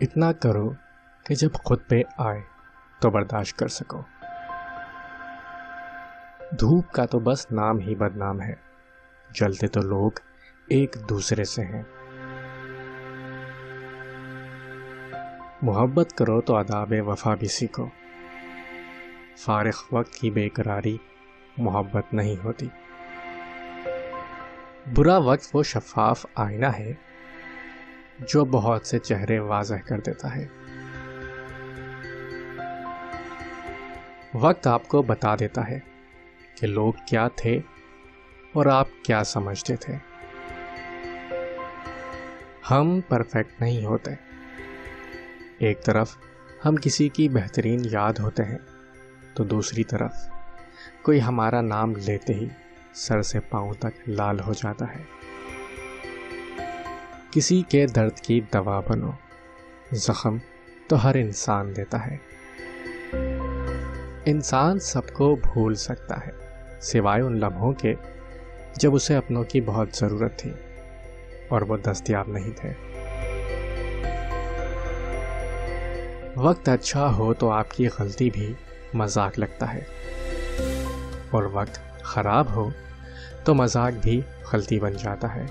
اتنا کرو کہ جب خود پہ آئے تو برداشت کر سکو۔ دھوپ کا تو بس نام ہی بدنام ہے، جلتے تو لوگ ایک دوسرے سے ہیں۔ محبت کرو تو آداب وفا بھی سیکھو، فارغ وقت کی بے قراری محبت نہیں ہوتی۔ برا وقت وہ شفاف آئینہ ہے جو بہت سے چہرے واضح کر دیتا ہے۔ وقت آپ کو بتا دیتا ہے کہ لوگ کیا تھے اور آپ کیا سمجھتے تھے۔ ہم پرفیکٹ نہیں ہوتے، ایک طرف ہم کسی کی بہترین یاد ہوتے ہیں تو دوسری طرف کوئی ہمارا نام لیتے ہی سر سے پاؤں تک لال ہو جاتا ہے۔ کسی کے درد کی دوا بنو، زخم تو ہر انسان دیتا ہے۔ انسان سب کو بھول سکتا ہے سوائے ان لمحوں کے جب اسے اپنوں کی بہت ضرورت تھی اور وہ دستیاب نہیں تھے۔ وقت اچھا ہو تو آپ کی غلطی بھی مذاق لگتا ہے، اور وقت خراب ہو تو مذاق بھی غلطی بن جاتا ہے۔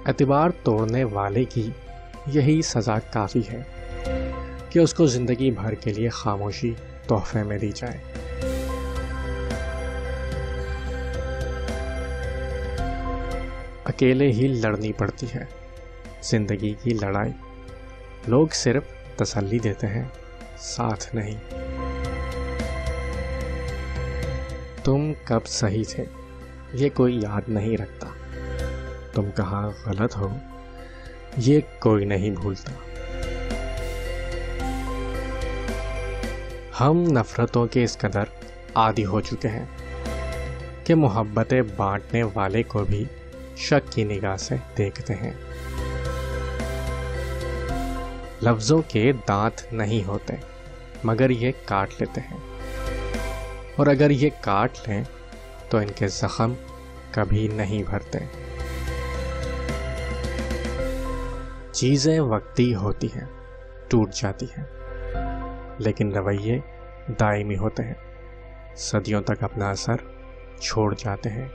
اعتبار توڑنے والے کی یہی سزا کافی ہے کہ اس کو زندگی بھر کے لیے خاموشی تحفے میں دی جائے۔ اکیلے ہی لڑنی پڑتی ہے زندگی کی لڑائی، لوگ صرف تسلی دیتے ہیں، ساتھ نہیں۔ تم کب صحیح تھے یہ کوئی یاد نہیں رکھتا، تم کہاں غلط ہو یہ کوئی نہیں بھولتا۔ ہم نفرتوں کے اس قدر عادی ہو چکے ہیں کہ محبتیں بانٹنے والے کو بھی شک کی نگاہ سے دیکھتے ہیں۔ لفظوں کے دانت نہیں ہوتے مگر یہ کاٹ لیتے ہیں، اور اگر یہ کاٹ لیں تو ان کے زخم کبھی نہیں بھرتے۔ چیزیں وقتی ہوتی ہیں، ٹوٹ جاتی ہیں، لیکن رویے دائمی ہوتے ہیں، صدیوں تک اپنا اثر چھوڑ جاتے ہیں۔